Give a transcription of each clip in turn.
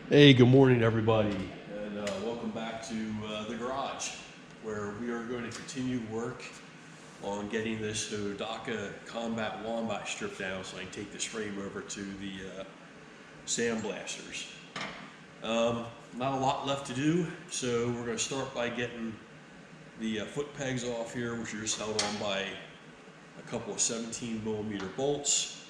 Hey, good morning, everybody, and welcome back to the garage, where we are going to continue work on getting this Hodaka Combat Wombat stripped down so I can take this frame over to the sandblasters. Not a lot left to do, so we're going to start by getting the foot pegs off here, which are just held on by a couple of 17mm bolts.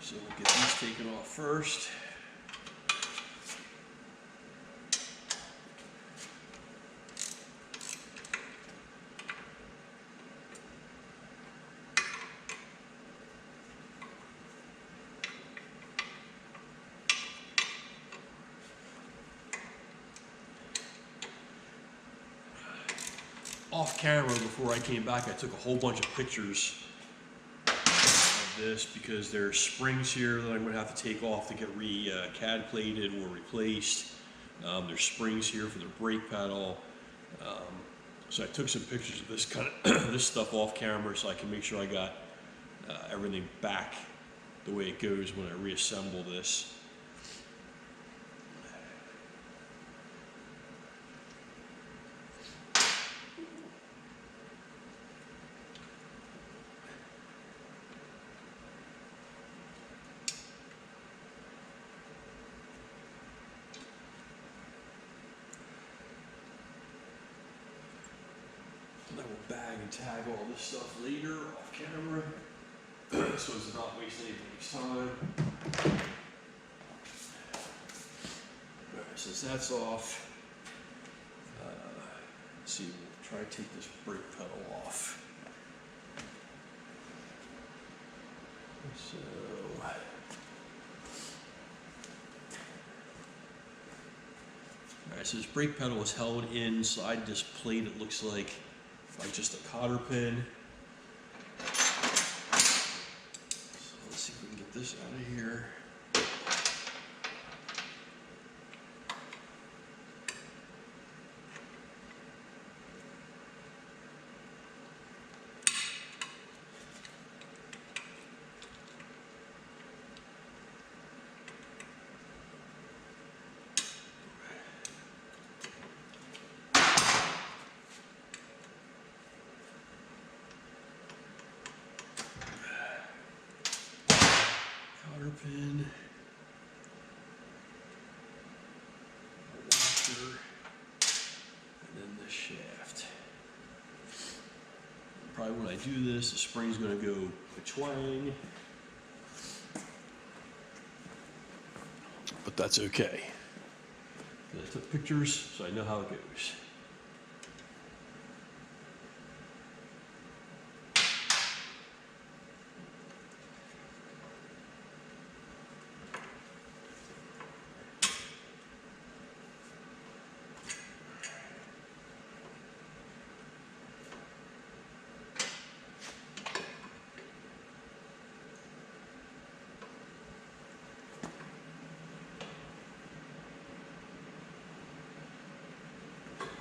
So we'll get these taken off first. Off camera, before I came back, I took a whole bunch of pictures of this because there's springs here that I'm going to have to take off to get CAD plated or replaced. There's springs here for the brake pedal. So I took some pictures of this kind of this stuff off camera so I can make sure I got everything back the way it goes when I reassemble this. I will bag and tag all this stuff later off camera, so as to not waste anybody's time. Alright, since that's off, let's see, we'll try to take this brake pedal off. So, alright, so this brake pedal is held inside this plate, it looks like just a cotter pin. So let's see if we can get this out of here. Pin, a washer, and then this shaft. Probably when I do this, the spring's going to go twang, but that's okay. I took pictures, so I know how it goes.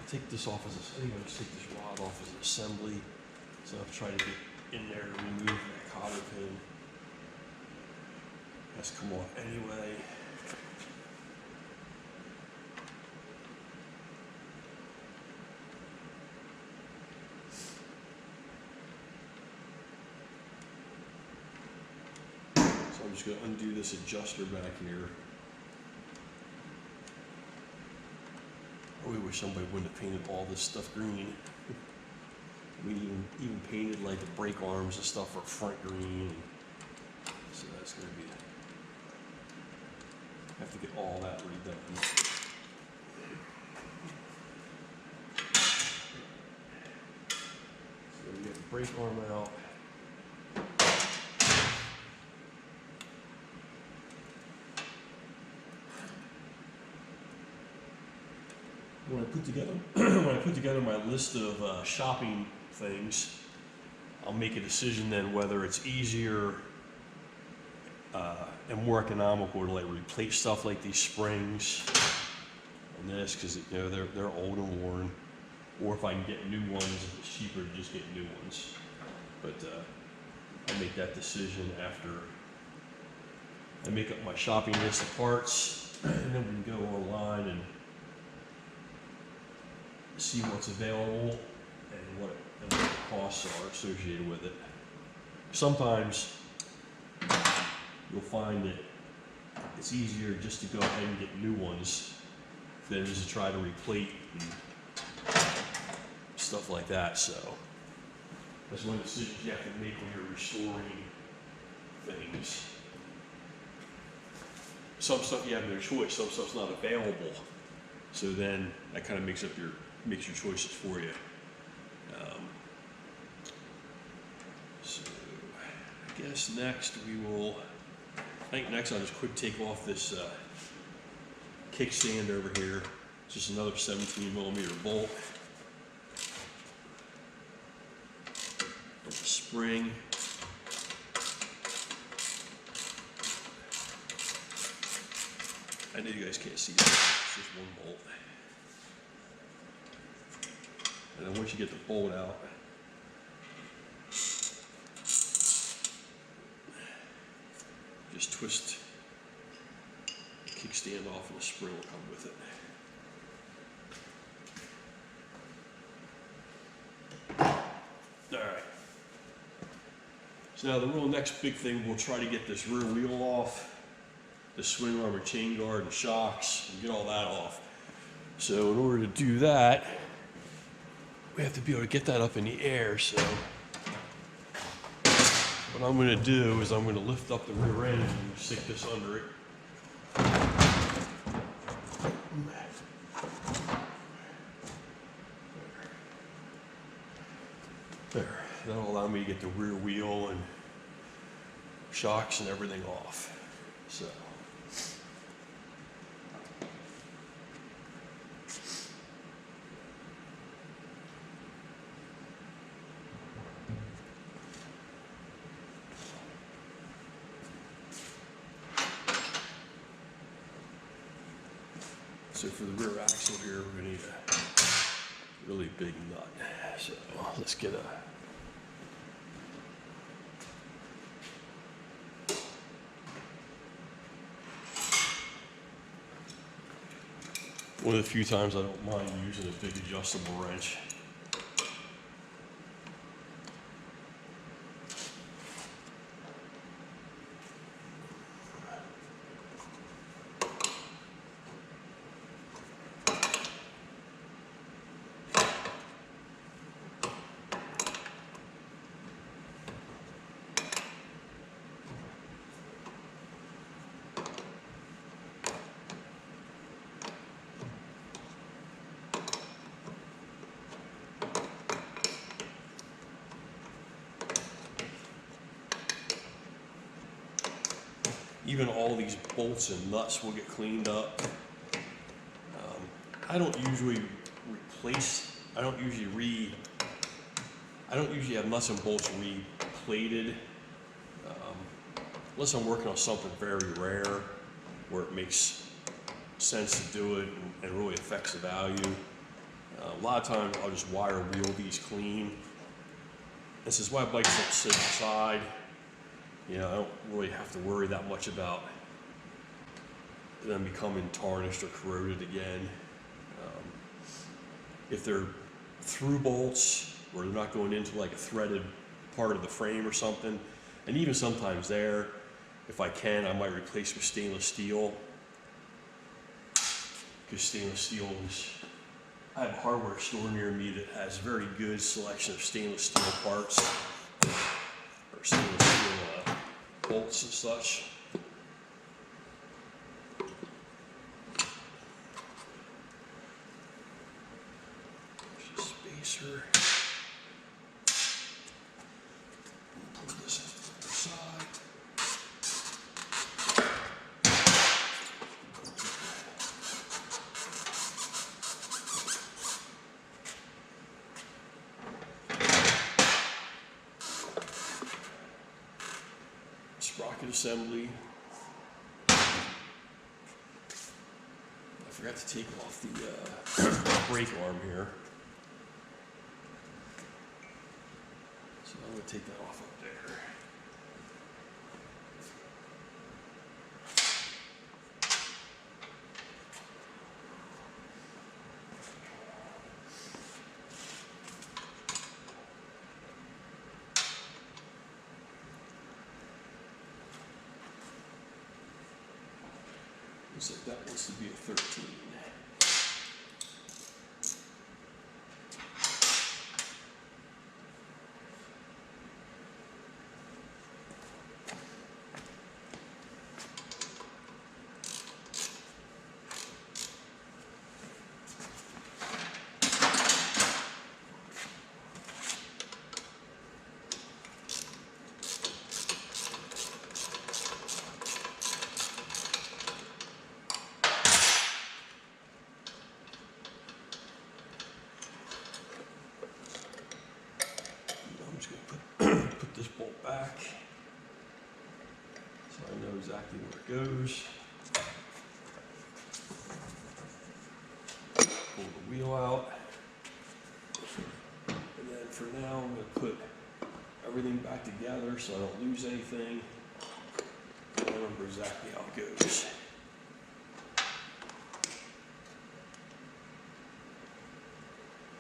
Take this off as I think I'm going to take this rod off as an assembly. So I'll try to get in there to remove that cotter pin. It has to come off anyway. So I'm just going to undo this adjuster back here. I really wish somebody wouldn't have painted all this stuff green. We even painted like the brake arms and stuff are front green. So that's going to be, have to get all that redone. So we get the brake arm out. When I put together my list of shopping things, I'll make a decision then whether it's easier and more economical to like replace stuff like these springs and this, because you know they're old and worn, or if I can get new ones, if it's cheaper to just get new ones. But I make that decision after I make up my shopping list of parts, and then we can go online and see what's available and what the costs are associated with it. Sometimes you'll find that it's easier just to go ahead and get new ones than it is to try to replate and stuff like that. So that's one of the decisions you have to make when you're restoring things. Some stuff you have no choice, some stuff's not available. So then that kind of makes your choices for you. So I guess next I'll just quick take off this kickstand over here. It's just another 17mm bolt. There's a spring. I know you guys can't see that. It's just one bolt. And then once you get the bolt out, just twist the kickstand off and the spring will come with it. Alright. So now the real next big thing, we'll try to get this rear wheel off, the swing arm and chain guard and shocks, and get all that off. So in order to do that, we have to be able to get that up in the air. So what I'm going to do is I'm going to lift up the rear end and stick this under it. There. That'll allow me to get the rear wheel and shocks and everything off. So. So for the rear axle here, we're going to need a really big nut. So let's get a one of the few times I don't mind using a big adjustable wrench. Even all these bolts and nuts will get cleaned up. I don't usually have nuts and bolts replated, unless I'm working on something very rare where it makes sense to do it and really affects the value. A lot of times I'll just wire wheel these clean. This is why bikes don't sit inside. You know, I don't really have to worry that much about them becoming tarnished or corroded again. If they're through bolts, where they're not going into like a threaded part of the frame or something, and even sometimes there, if I can, I might replace with stainless steel. Because stainless steel I have a hardware store near me that has a very good selection of stainless steel parts, or stainless steel bolts and such. There's a spacer. Pull this off to the side. Sprocket assembly. I forgot to take off the brake arm here. So I'm going to take that off up there. Looks like that wants to be a 13. Put this bolt back so I know exactly where it goes. Pull the wheel out. And then for now, I'm going to put everything back together so I don't lose anything. I remember exactly how it goes.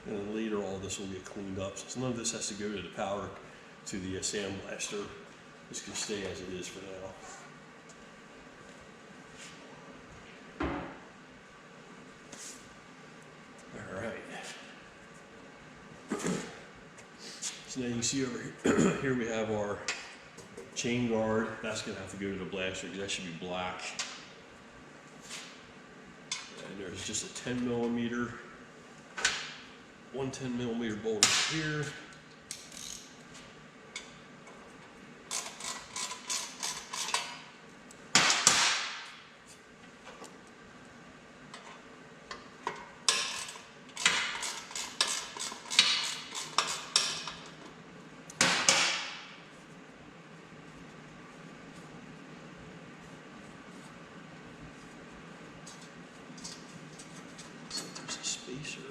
And then later all this will get cleaned up. So none of this has to go to the powder, to the sandblaster. This can stay as it is for now. All right. So now you can see over here, here we have our chain guard. That's going to have to go to the blaster because that should be black. And there's just a 10 millimeter. One 10 millimeter bolt over here. So there's a spacer.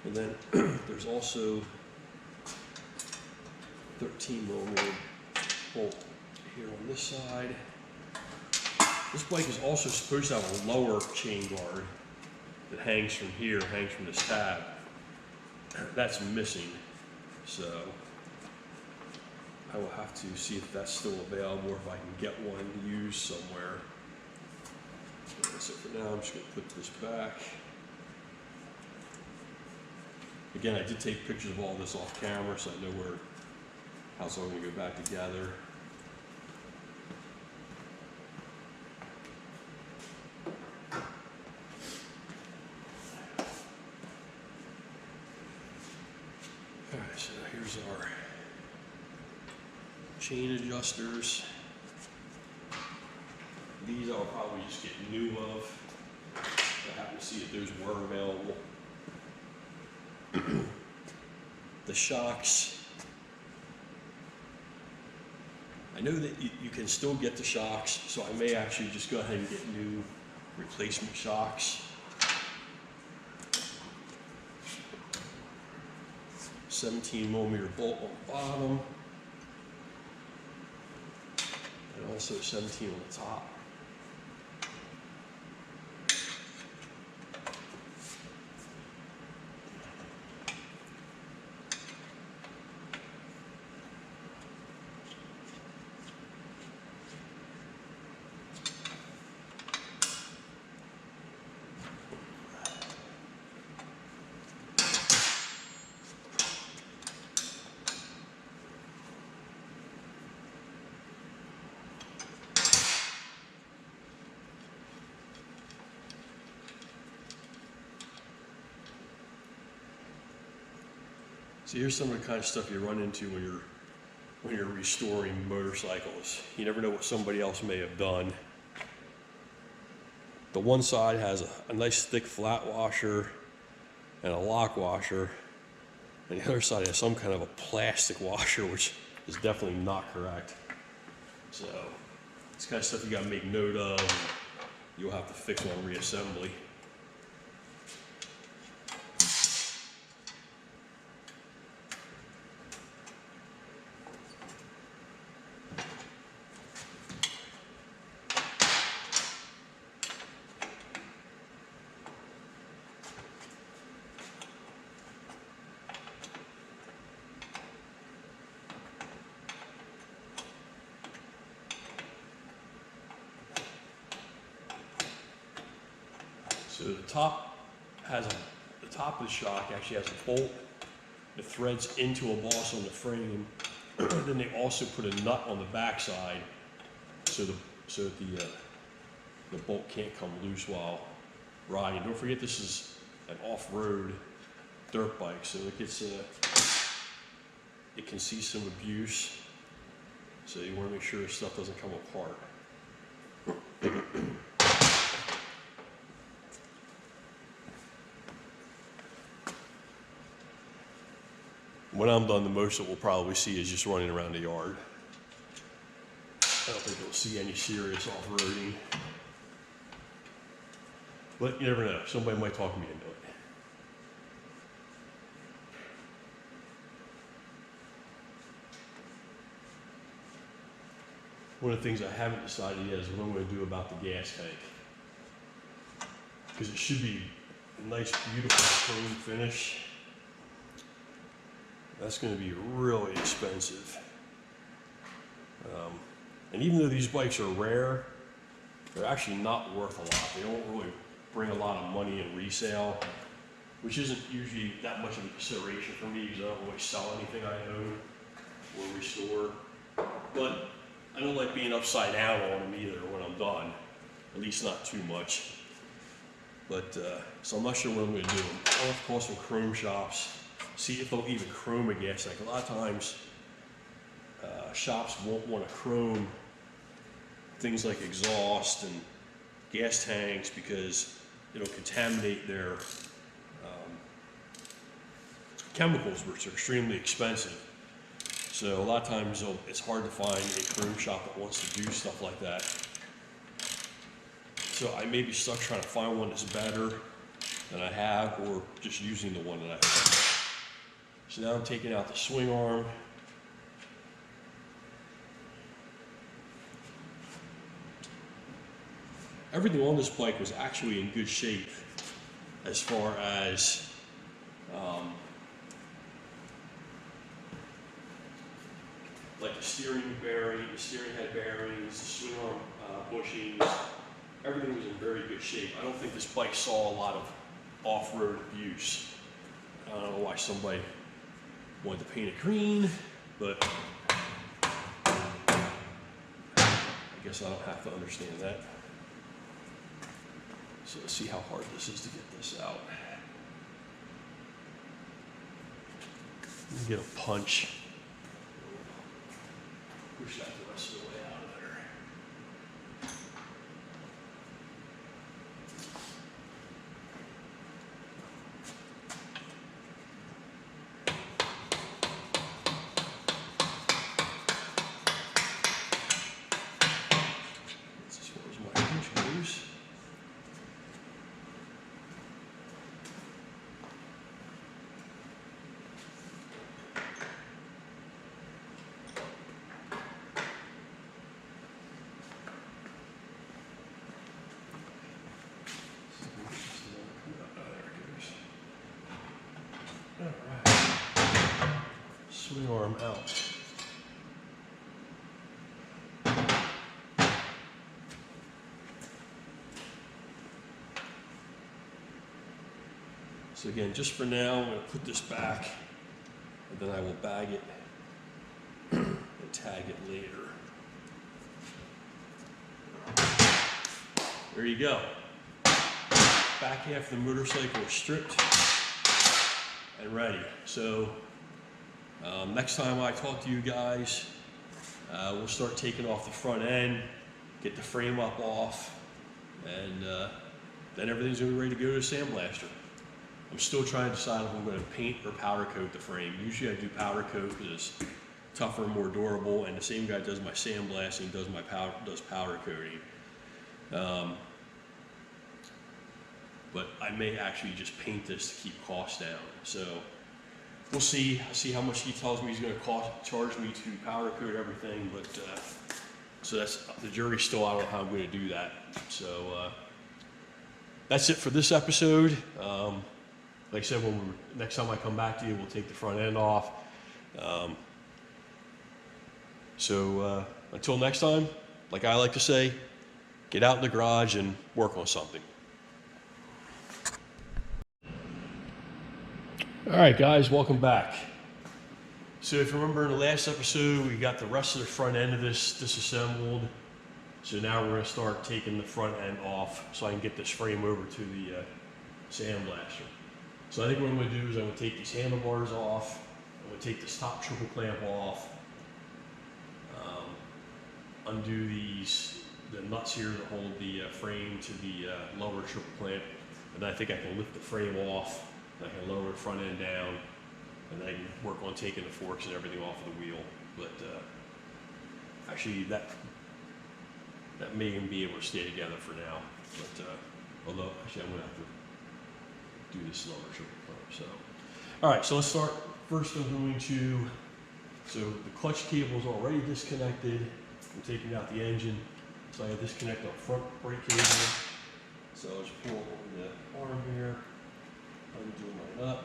And then there's also 13 millimeter bolt here on this side. This bike is also supposed to have a lower chain guard that hangs from here, hangs from this tab. That's missing, so I will have to see if that's still available or if I can get one used somewhere. So for now, I'm just going to put this back. Again, I did take pictures of all this off camera, so I know how it's all going to go back together. All right, so here's our chain adjusters. These I'll probably just get new of. I happen to see that those were available. The shocks, I know that you can still get the shocks, so I may actually just go ahead and get new replacement shocks. 17 millimeter bolt on the bottom, and also 17 on the top. So here's some of the kind of stuff you run into when you're restoring motorcycles. You never know what somebody else may have done. The one side has a nice thick flat washer and a lock washer, and the other side has some kind of a plastic washer, which is definitely not correct. So it's kind of stuff you got to make note of. You'll have to fix on reassembly. the top of the shock actually has a bolt that threads into a boss on the frame. Then they also put a nut on the back side so that the bolt can't come loose while riding. Don't forget this is an off-road dirt bike, so it can see some abuse. So you want to make sure stuff doesn't come apart. When I'm done, the most that we'll probably see is just running around the yard. I don't think you'll see any serious off-roading. But you never know. Somebody might talk me into it. One of the things I haven't decided yet is what I'm going to do about the gas tank. Because it should be a nice, beautiful chrome finish. That's going to be really expensive. And even though these bikes are rare, they're actually not worth a lot. They don't really bring a lot of money in resale, which isn't usually that much of a consideration for me because I don't really sell anything I own or restore. But I don't like being upside down on them either when I'm done, at least not too much. But so I'm not sure what I'm going to do. I'll have to call some chrome shops, see if they'll even chrome a gas tank. A lot of times shops won't want to chrome things like exhaust and gas tanks because it'll contaminate their chemicals, which are extremely expensive. So a lot of times it's hard to find a chrome shop that wants to do stuff like that. So I may be stuck trying to find one that's better than I have, or just using the one that I have. So now I'm taking out the swing arm. Everything on this bike was actually in good shape as far as like the steering bearing, the steering head bearings, the swing arm bushings. Everything was in very good shape. I don't think this bike saw a lot of off-road abuse. I don't know why somebody wanted to paint it green, but I guess I don't have to understand that. So let's see how hard this is to get this out. Let me get a punch. Push that the rest of the way out of there. That's as far as my punch goes. Swing arm out. So again, just for now, I'm going to put this back, and then I will bag it and tag it later. There you go. Back half of the motorcycle is stripped and ready. So next time I talk to you guys, we'll start taking off the front end, get the frame up off, and then everything's going to be ready to go to sandblaster. I'm still trying to decide if I'm going to paint or powder coat the frame. Usually I do powder coat because it's tougher, more durable, and the same guy does my sandblasting, does powder coating. But I may actually just paint this to keep costs down. So we'll see. I'll see how much he tells me he's going to charge me to powder coat everything. But so that's the jury's still out on how I'm going to do that. So that's it for this episode. Like I said, next time I come back to you, we'll take the front end off. So until next time, like I like to say, get out in the garage and work on something. All right, guys, welcome back. So if you remember in the last episode, we got the rest of the front end of this disassembled. So now we're going to start taking the front end off so I can get this frame over to the sandblaster. So I think what I'm going to do is I'm going to take these handlebars off. I'm going to take this top triple clamp off. Undo the nuts here that hold the frame to the lower triple clamp. And I think I can lift the frame off. And I can lower the front end down. And I can work on taking the forks and everything off of the wheel. But actually that may even be able to stay together for now. But although actually I'm gonna have to do this lower triple clamp. So all right, so let's start. First I'm going to, so the clutch cable is already disconnected. I'm taking out the engine. So I disconnect the front brake cable. So I'll just pull over the arm here, undo my nut.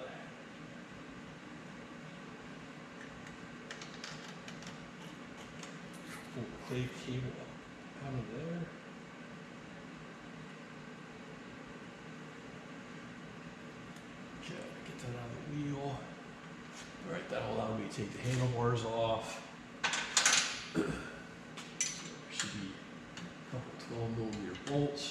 Pull the clay cable up out of there. Okay, get that out of the wheel. All right, that'll allow me to take the handlebars off. So there should be a couple 12mm bolts.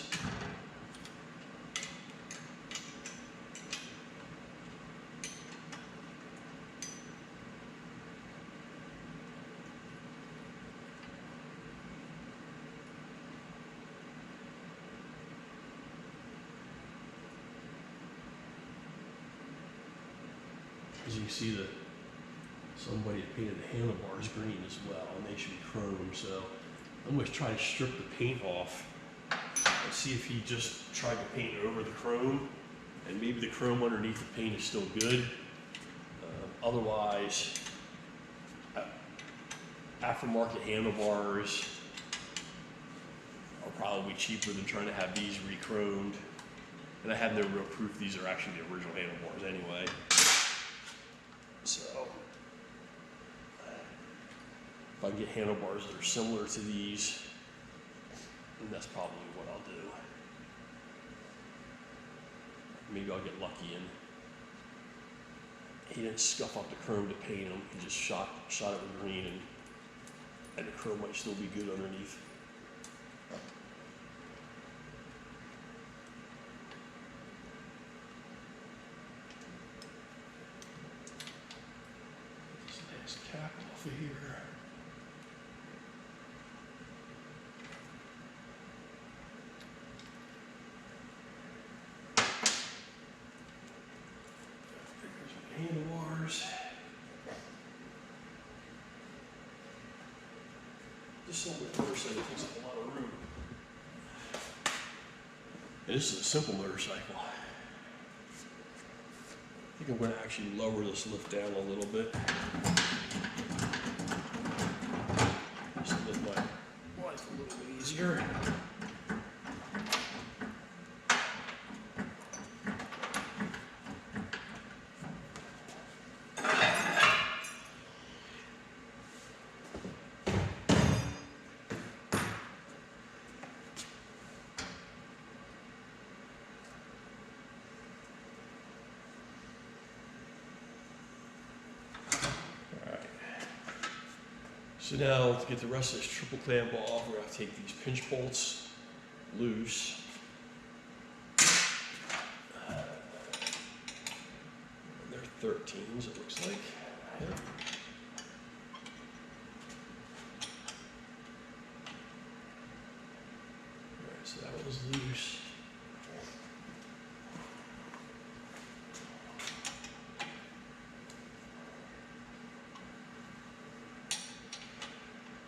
As you can see, somebody painted the handlebars green as well, and they should be chrome. So I'm going to try to strip the paint off and see if he just tried to paint over the chrome, and maybe the chrome underneath the paint is still good. Otherwise, aftermarket handlebars are probably cheaper than trying to have these re-chromed. And I have no real proof these are actually the original handlebars anyway. So, if I can get handlebars that are similar to these, then that's probably what I'll do. Maybe I'll get lucky and he didn't scuff up the chrome to paint them. He just shot it with green, and the chrome might still be good underneath. Cap off of here. There's my handlebars. This little motorcycle takes up a lot of room. And this is a simple motorcycle. I think I'm going to actually lower this lift down a little bit. Just to make my life a little bit easier. So now to get the rest of this triple clamp off, we're going to have to take these pinch bolts loose. And they're 13s, it looks like. Yep. Alright, so that was loose.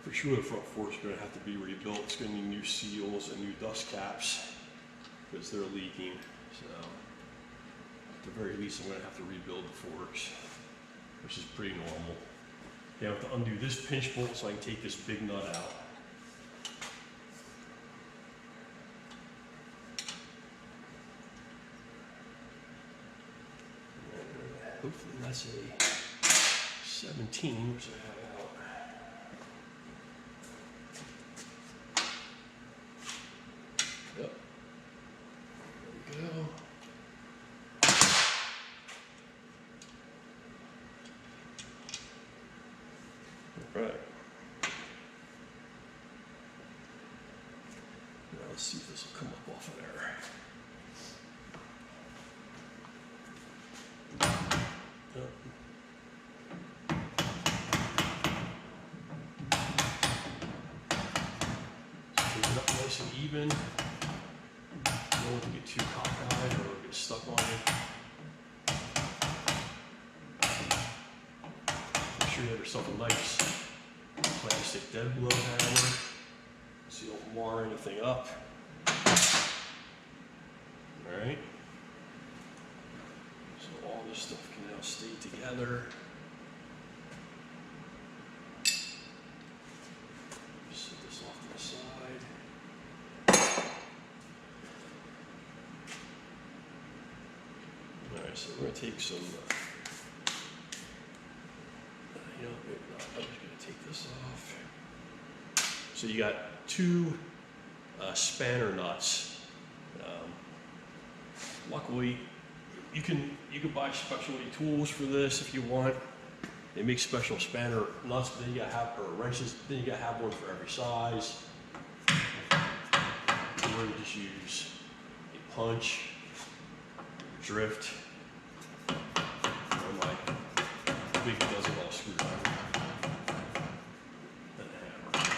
For sure the front fork's going to have to be rebuilt. It's going to need new seals and new dust caps because they're leaking. So at the very least I'm going to have to rebuild the forks, which is pretty normal. You have to undo this pinch bolt so I can take this big nut out. And hopefully that's a 17, which I have out. Yep. There we go. Let's see if this will come up off of there. Oh. Take it up nice and even. Don't want to get too cockeyed or get stuck on it. Make sure you have yourself a nice plastic dead blow hammer so you don't mar anything up. Alright. So all this stuff can now stay together. Just set this off to the side. Alright, so we're going to take some, you know, maybe not. I'm just going to take this off. So you got two spanner nuts. Luckily, you can buy specialty tools for this if you want. They make special spanner nuts, but then you got to have, or wrenches. Then you got to have one for every size. Or you just use a punch, drift, or my big dozen-all screwdriver. And a hammer.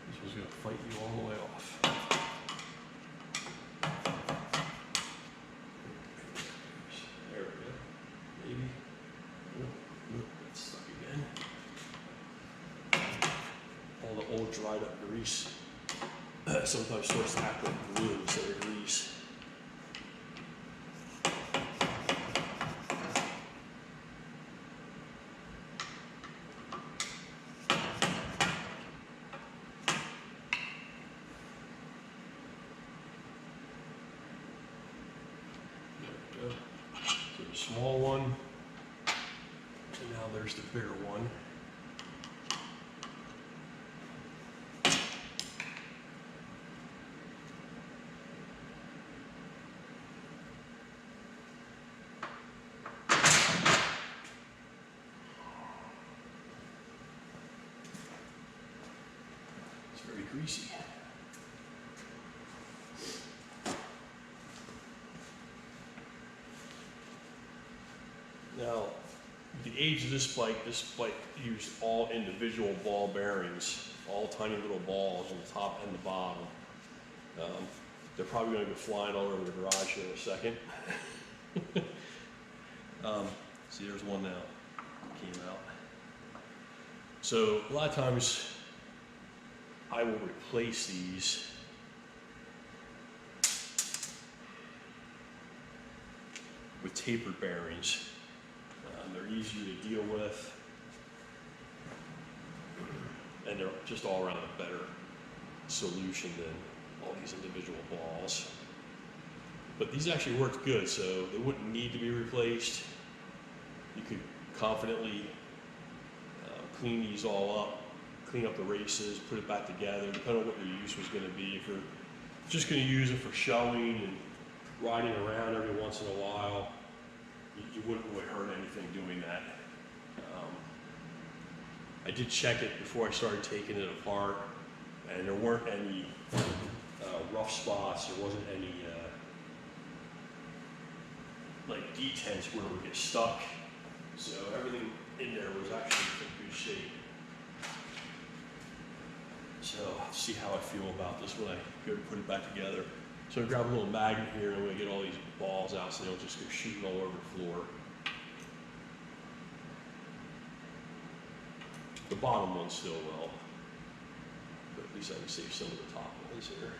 This was going to fight you all the way off. There we go. Maybe. Nope, it's stuck again. All the old dried up grease sometimes starts to act like glue instead of grease. So the small one, and now there's the bigger one. It's very greasy. Now, the age of this bike used all individual ball bearings, all tiny little balls on the top and the bottom. They're probably going to go flying all over the garage here in a second. See, there's one now. Came out. So a lot of times I will replace these with tapered bearings. They're easier to deal with, and they're just all around a better solution than all these individual balls. But these actually worked good, so they wouldn't need to be replaced. You could confidently clean these all up, clean up the races, put it back together, depending on what your use was going to be. If you're just going to use it for showing and riding around every once in a while, you wouldn't really hurt anything doing that. I did check it before I started taking it apart, and there weren't any rough spots. There wasn't any like detents where it would get stuck. So everything in there was actually in good shape. So I'll see how I feel about this when I go to put it back together. So I grab a little magnet here, and I'm going to get all these balls out so they don't just go shooting all over the floor. The bottom ones still will, but at least I can save some of the top ones here.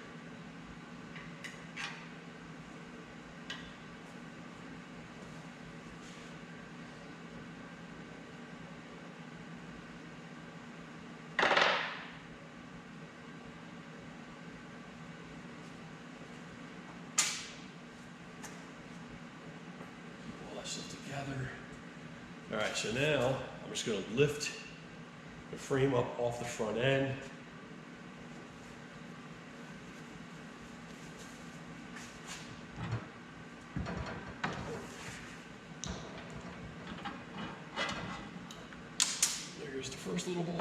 together. All right, so now I'm just going to lift the frame up off the front end. There's the first little ball.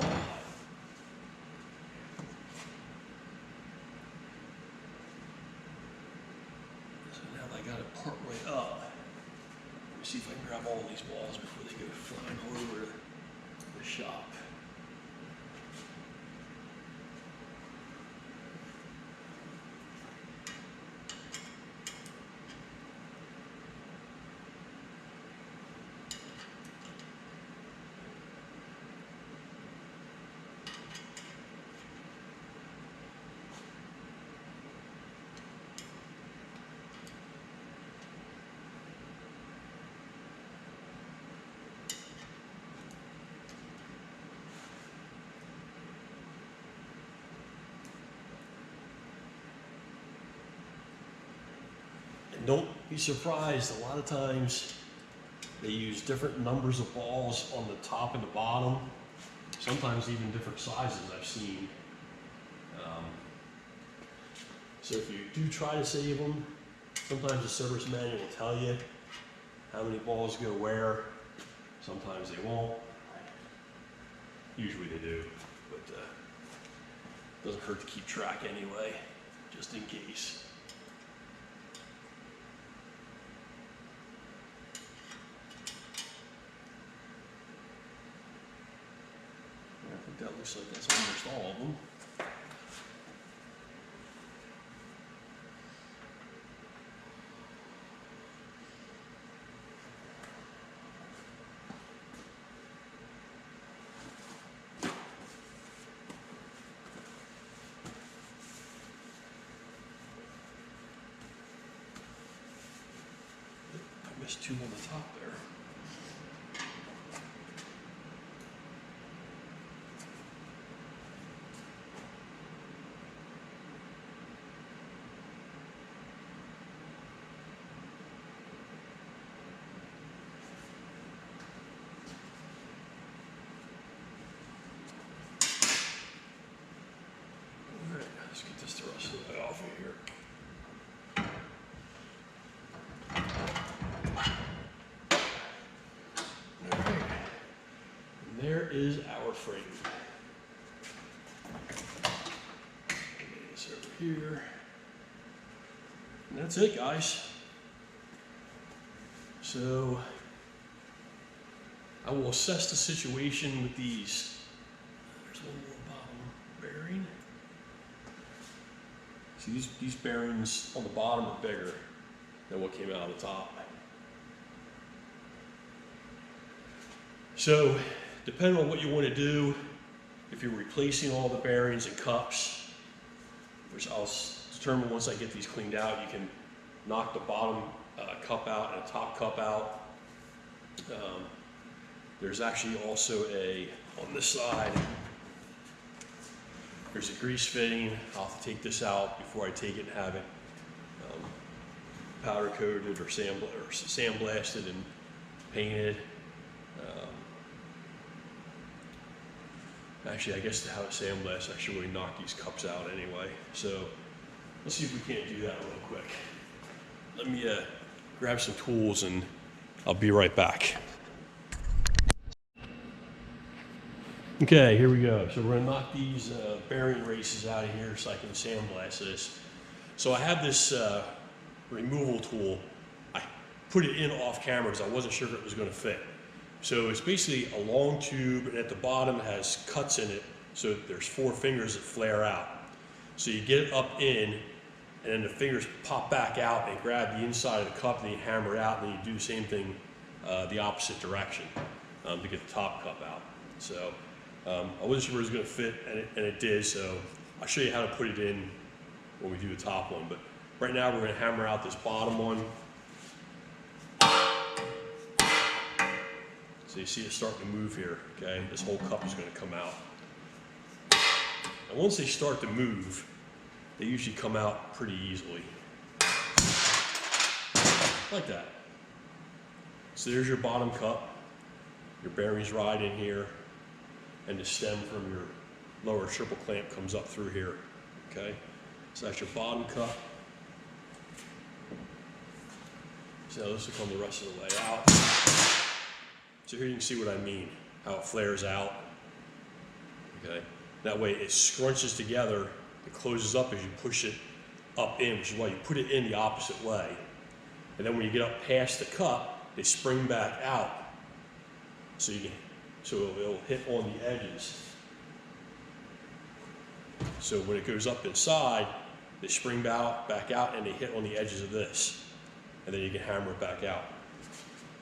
So now I got it part way up. Let me see if I can grab all these balls before they go flying all over the shop. Don't be surprised, a lot of times they use different numbers of balls on the top and the bottom, sometimes even different sizes I've seen. So if you do try to save them, sometimes the service manual will tell you how many balls go where, sometimes they won't. Usually they do, but doesn't hurt to keep track anyway, just in case. I think that looks like that's almost all of them. I missed two on the top there. Let's get this the rest of the way off of here. All right, and there is our frame. Lay this over here. And that's it, guys. So I will assess the situation with these. There's one more bottom bearing. See, these bearings on the bottom are bigger than what came out of the top. So, depending on what you want to do, if you're replacing all the bearings and cups, which I'll determine once I get these cleaned out, you can knock the bottom cup out and a top cup out. There's actually also on this side, there's a grease fitting. I'll have to take this out before I take it and have it powder coated or sandblasted and painted. Actually, I guess to have it sandblasted, I should really knock these cups out anyway. So let's see if we can't do that real quick. Let me grab some tools and I'll be right back. Okay, here we go. So we're gonna knock these bearing races out of here so I can sandblast this. So I have this removal tool. I put it in off camera because I wasn't sure if it was gonna fit. So it's basically a long tube and at the bottom it has cuts in it. So there's 4 fingers that flare out. So you get it up in and then the fingers pop back out and grab the inside of the cup and you hammer it out and then you do the same thing the opposite direction to get the top cup out. So I wasn't sure it was going to fit, and it did, so I'll show you how to put it in when we do the top one. But right now we're going to hammer out this bottom one. So you see it starting to move here, okay? This whole cup is going to come out. And once they start to move, they usually come out pretty easily. Like that. So there's your bottom cup. Your bearings ride in here, and the stem from your lower triple clamp comes up through here, okay? So that's your bottom cup. So this will come the rest of the way out. So here you can see what I mean, how it flares out, okay? That way it scrunches together, it closes up as you push it up in, which is why you put it in the opposite way. And then when you get up past the cup, they spring back out. So it'll hit on the edges. So when it goes up inside, they spring back out and they hit on the edges of this. And then you can hammer it back out.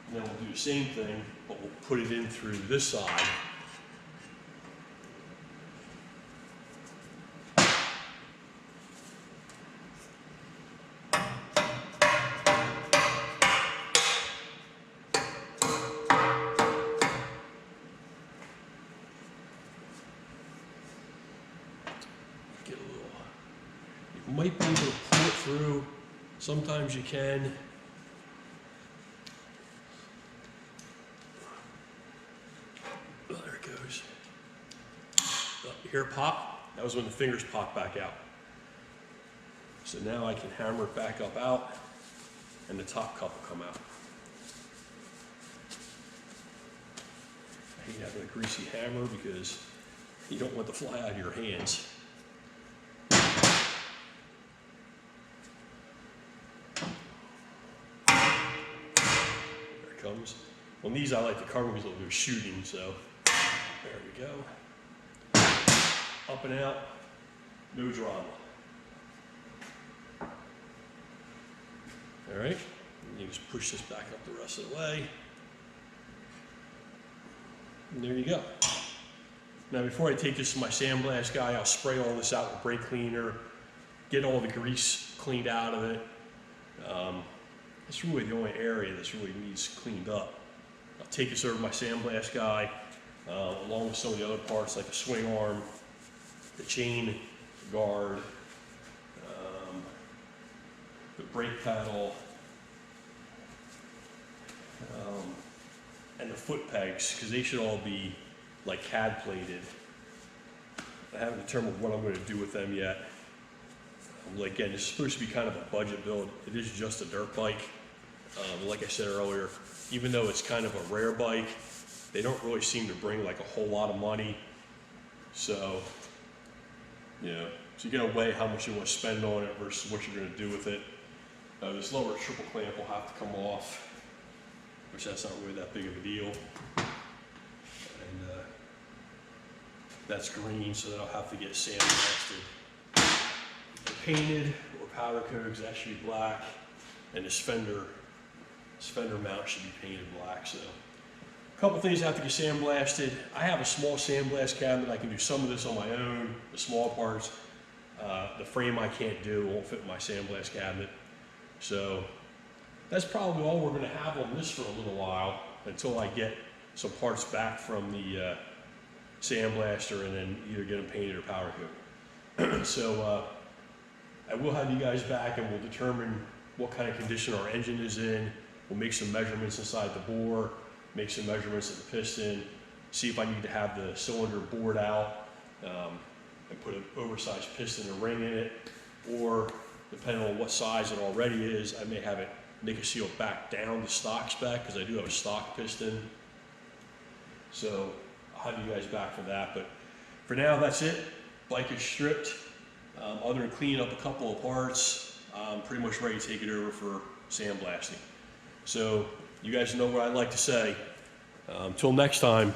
And then we'll do the same thing, but we'll put it in through this side. Get a little, you might be able to pull it through. Sometimes you can. Oh, there it goes. Oh, you hear it pop? That was when the fingers popped back out. So now I can hammer it back up out, and the top cup will come out. I hate having a greasy hammer because you don't want it to fly out of your hands. Comes. On these I like to cover because they're shooting, so there we go. Up and out, no drama. All right, and you just push this back up the rest of the way. And there you go. Now before I take this to my sandblast guy, I'll spray all this out with brake cleaner, get all the grease cleaned out of it. It's really the only area that's really needs cleaned up. I'll take this over to my sandblast guy, along with some of the other parts like the swing arm, the chain guard, the brake pedal, and the foot pegs, because they should all be like CAD plated. I haven't determined what I'm going to do with them yet. Again, this is supposed to be kind of a budget build. It is just a dirt bike. Like I said earlier, even though it's kind of a rare bike, they don't really seem to bring like a whole lot of money. So, so you gotta weigh how much you want to spend on it versus what you're gonna do with it. This lower triple clamp will have to come off, which that's not really that big of a deal. And that's green, so that'll have to get sandblasted. Painted or powder coated, that should be black, and this fender mount should be painted black. So a couple things have to get sandblasted. I have a small sandblast cabinet. I can do some of this on my own, the small parts. The frame I can't do, won't fit in my sandblast cabinet. So that's probably all we're going to have on this for a little while until I get some parts back from the sandblaster and then either get them painted or powder coated. So I will have you guys back and we'll determine what kind of condition our engine is in. We'll make some measurements inside the bore, make some measurements of the piston, see if I need to have the cylinder bored out and put an oversized piston and ring in it, or depending on what size it already is, I may have it nickel seal back down to stock spec because I do have a stock piston. So I'll have you guys back for that, but for now that's it. Bike is stripped. Other than cleaning up a couple of parts, I'm pretty much ready to take it over for sandblasting. So you guys know what I like to say. Until next time,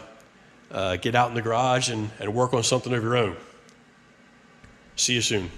get out in the garage and work on something of your own. See you soon.